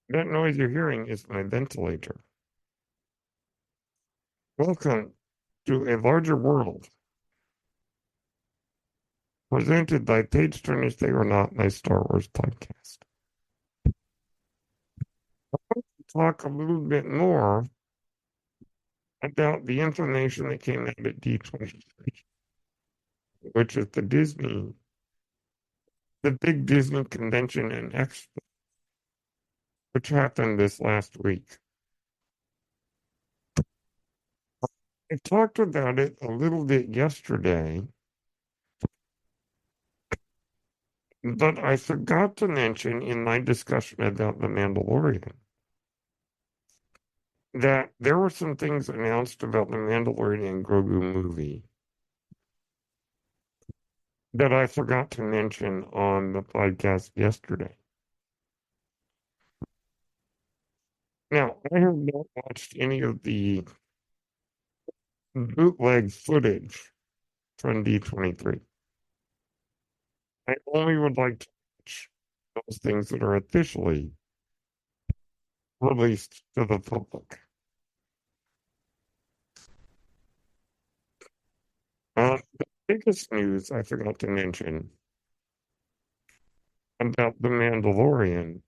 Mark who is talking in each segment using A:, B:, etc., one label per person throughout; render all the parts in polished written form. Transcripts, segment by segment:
A: That noise you're hearing is my ventilator. Welcome to A Larger World, presented by Page Turners They Were Not, my Star Wars podcast. Talk a little bit more about the information that came out at D23, which is the big Disney convention and expo, which happened this last week. I talked about it a little bit yesterday, but I forgot to mention in my discussion about The Mandalorian that there were some things announced about the Mandalorian and Grogu movie that I forgot to mention on the podcast yesterday. Now, I have not watched any of the bootleg footage from D23. I only would like to watch those things that are officially released to the public. The biggest news I forgot to mention about The Mandalorian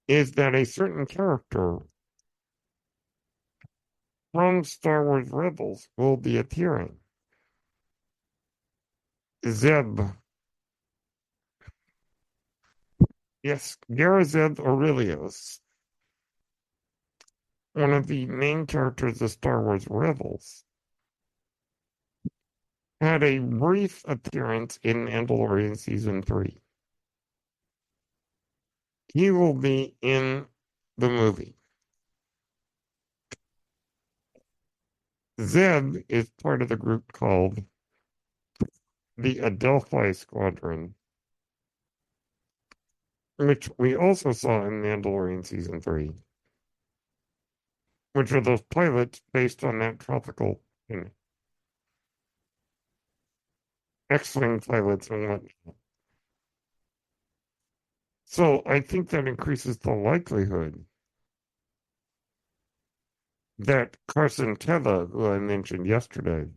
A: is that a certain character from Star Wars Rebels will be appearing. Zeb. Yes, Garazeb Aurelius, one of the main characters of Star Wars Rebels, had a brief appearance in Mandalorian Season 3. He will be in the movie. Zeb is part of the group called the Adelphi Squadron, which we also saw in Mandalorian Season 3, which are those pilots based on that tropical X-Wing pilots and whatnot. So I think that increases the likelihood that Carson Teva, who I mentioned yesterday,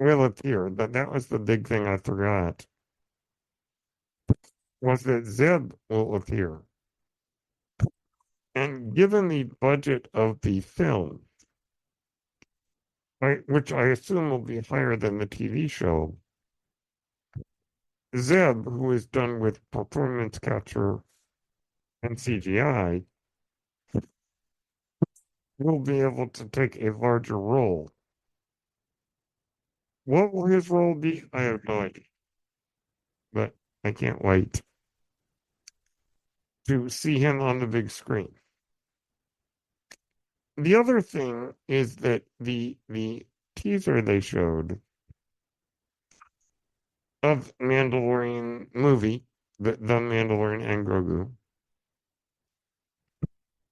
A: will appear. But that was the big thing I forgot, was that Zeb will appear. And given the budget of the film, which I assume will be higher than the TV show, Zeb, who is done with performance capture and CGI, will be able to take a larger role. What will his role be? I have no idea. But I can't wait to see him on the big screen. The other thing is that the teaser they showed of Mandalorian movie, the Mandalorian and Grogu,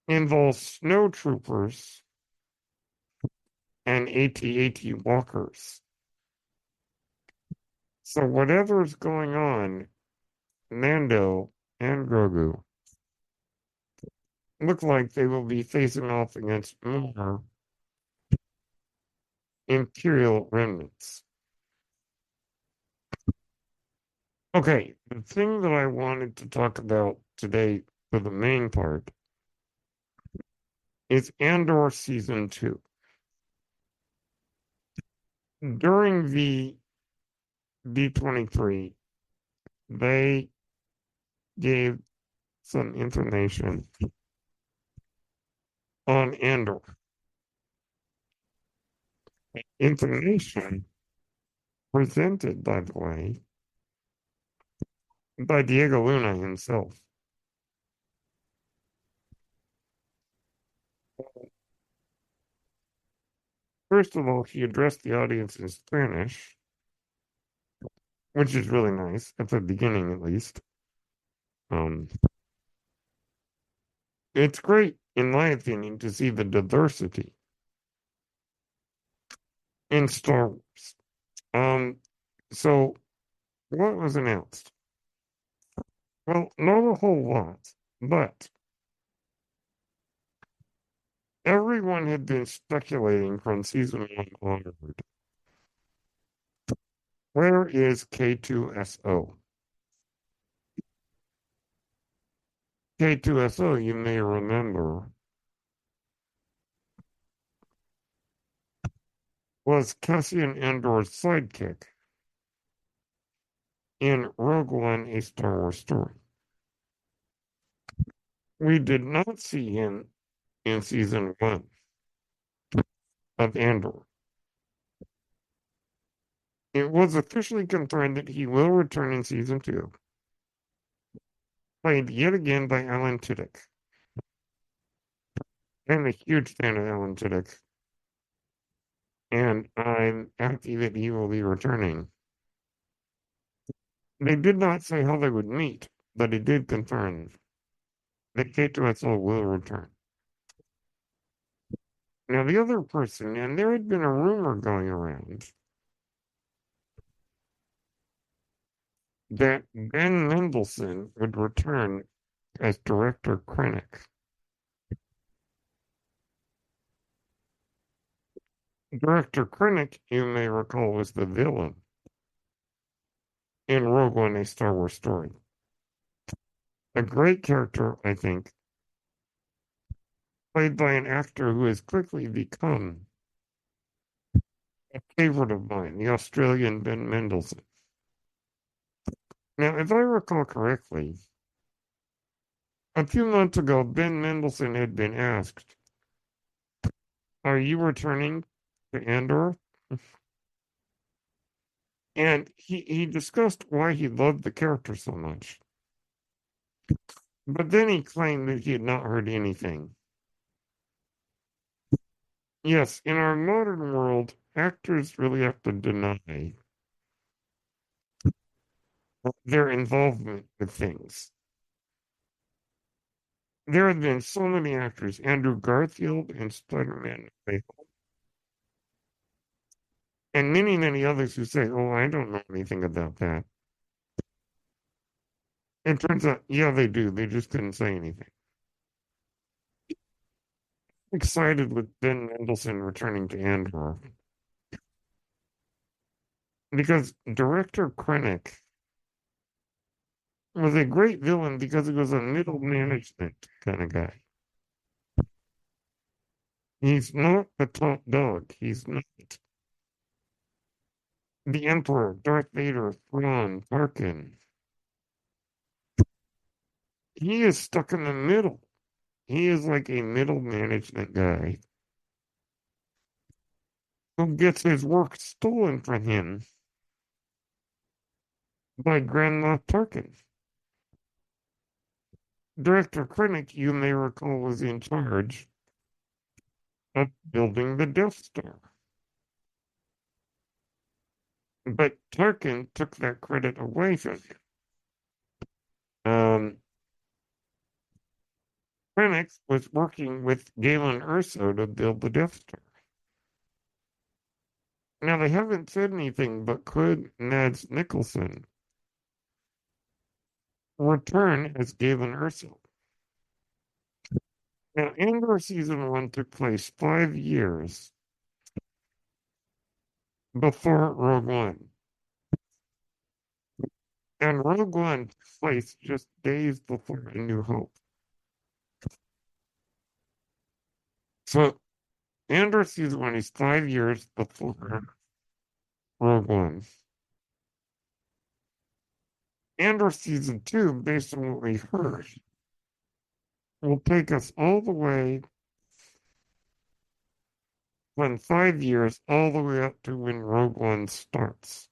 A: involves snow troopers and AT-AT walkers. So whatever is going on, Mando and Grogu look like they will be facing off against more Imperial remnants. Okay, the thing that I wanted to talk about today for the main part is Andor Season 2. During the D23, they gave some information on Andor. Information presented, by the way, by Diego Luna himself. First of all, he addressed the audience in Spanish, which is really nice, at the beginning at least. It's great, in my opinion, to see the diversity in Star Wars. Um, so what was announced? Well, not a whole lot, but everyone had been speculating from season one onward. Where is K2SO? K2SO, you may remember, was Cassian Andor's sidekick in Rogue One, a Star Wars story. We did not see him in season one of Andor. It was officially confirmed that he will return in season two, played yet again by Alan Tudyk. I'm a huge fan of Alan Tudyk, and I'm happy that he will be returning. They did not say how they would meet, but it did confirm that K2SO will return. Now, the other person, and there had been a rumor going around that Ben Mendelsohn would return as Director Krennic. Director Krennic, you may recall, was the villain in Rogue One, a Star Wars story. A great character, I think, played by an actor who has quickly become a favorite of mine, the Australian Ben Mendelsohn. Now, if I recall correctly, a few months ago, Ben Mendelsohn had been asked, "Are you returning to Andor?" And he discussed why he loved the character so much. But then he claimed that he had not heard anything. Yes, in our modern world, actors really have to deny their involvement with things. There have been so many actors, Andrew Garfield in Spider-Man, and many, many others who say, "Oh, I don't know anything about that." It turns out, yeah, they do. They just couldn't say anything. Excited with Ben Mendelsohn returning to Andor because director Krennic was a great villain because he was a middle management kind of guy. He's not the top dog. He's not the Emperor, Darth Vader, Thrawn, Tarkin. He is stuck in the middle. He is like a middle management guy who gets his work stolen from him by Grand Moff Tarkin. Director Krennic, you may recall, was in charge of building the Death Star. But Tarkin took that credit away from him. Krennic was working with Galen Erso to build the Death Star. Now, they haven't said anything, but could Mads Mikkelsen return as Galen Erso? Now, Andor season one took place 5 years before Rogue One. And Rogue One took place just days before A New Hope. So Andor season one is 5 years before Rogue One. Andor season two, based on what we heard, will take us all the way from 5 years all the way up to when Rogue One starts.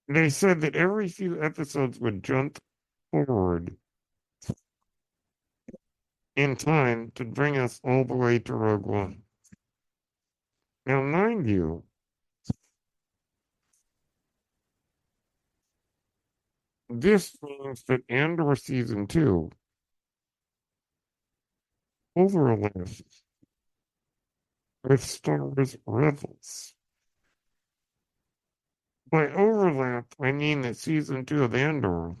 A: They said that every few episodes would jump forward in time to bring us all the way to Rogue One. Now, mind you, this means that Andor season two overlaps with Star Wars Rebels. By overlap, I mean that season 2 of Andor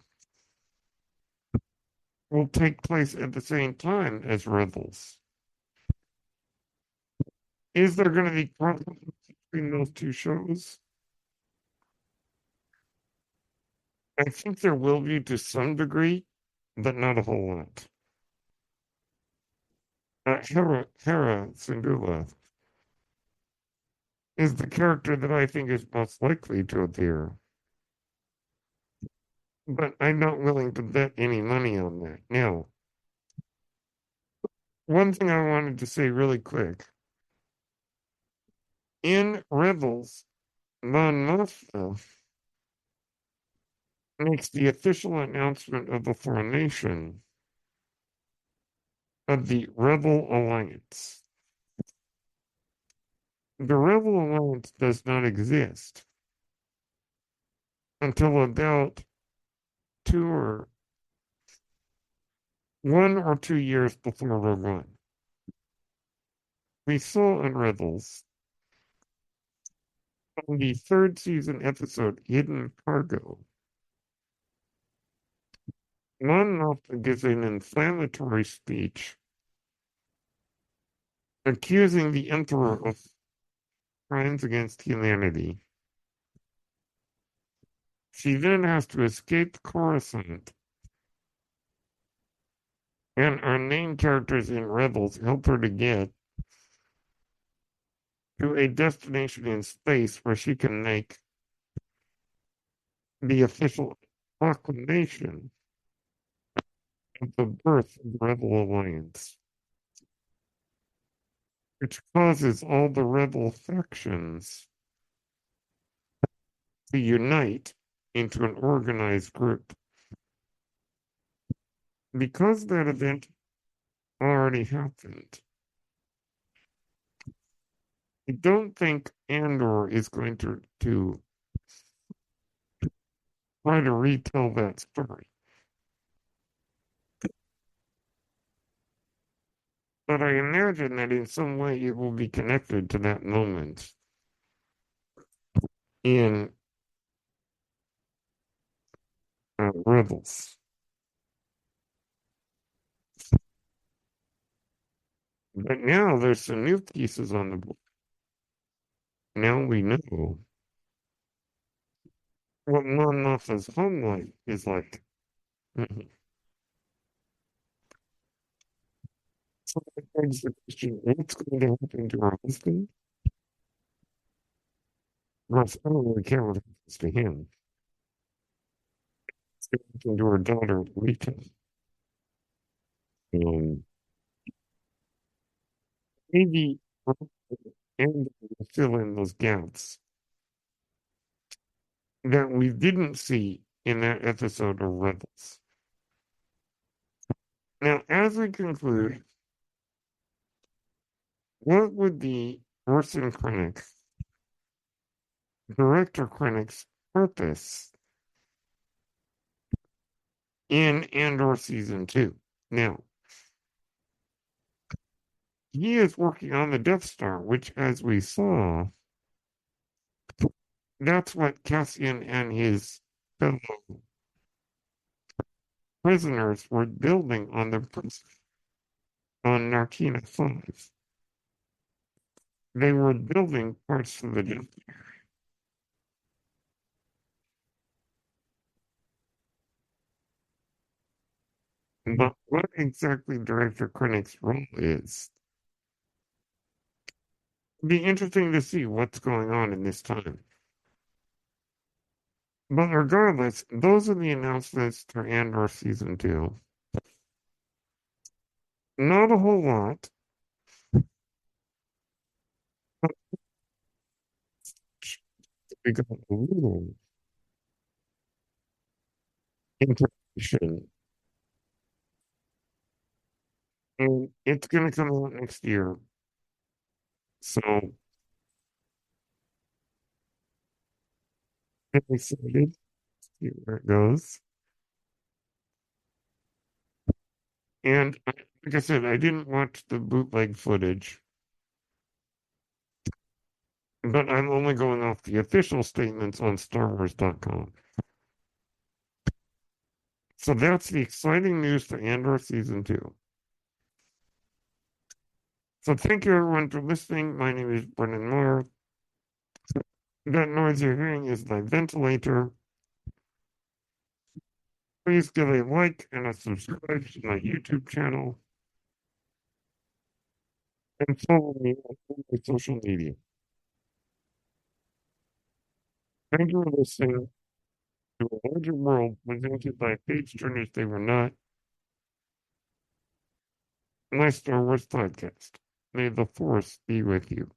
A: will take place at the same time as Rebels. Is there going to be conflict between those two shows? I think there will be to some degree, but not a whole lot. Hera Syndulla is the character that I think is most likely to appear. But I'm not willing to bet any money on that. Now, one thing I wanted to say really quick. In Rebels, Mon Mothma makes the official announcement of the formation of the Rebel Alliance. The Rebel Alliance does not exist until about 1 or 2 years before Rogue One. We saw in Rebels on the third season episode Hidden Cargo. Mon Mothma gives an inflammatory speech accusing the Emperor of crimes against humanity. She then has to escape Coruscant, and our main characters in Rebels help her to get to a destination in space where she can make the official proclamation of the birth of the Rebel Alliance, which causes all the rebel factions to unite into an organized group. Because that event already happened, I don't think Andor is going to try to retell that story. But I imagine that in some way it will be connected to that moment in Rebels. But now there's some new pieces on the book. Now we know what Mon Mothma's home life is like. Mhm. So that begs the question, what's going to happen to her husband? Well, I don't really care what happens to him. It's going to happen to her daughter, Rita. Um, maybe and will fill in those gaps that we didn't see in that episode of Rebels. Now, as we conclude, what would the Orson Krennic, director Krennic's purpose in Andor Season 2? Now, he is working on the Death Star, which, as we saw, that's what Cassian and his fellow prisoners were building on the on Narkina 5. They were building parts of the Death Star. But what exactly Director Krennic's role is, be interesting to see what's going on in this time. But regardless, those are the announcements for Andor Season 2. Not a whole lot. But we got a little information. And it's going to come out next year. So I'm excited to see where it goes. And like I said, I didn't watch the bootleg footage. but I'm only going off the official statements on StarWars.com. So that's the exciting news for Andor Season 2. So thank you everyone for listening. My name is Brennan Moore. That noise you're hearing is my ventilator. Please give a like and a subscribe to my YouTube channel and follow me on all my social media. Thank you for listening to A Larger World presented by page turners they were not, my Star Wars podcast. May the Force be with you.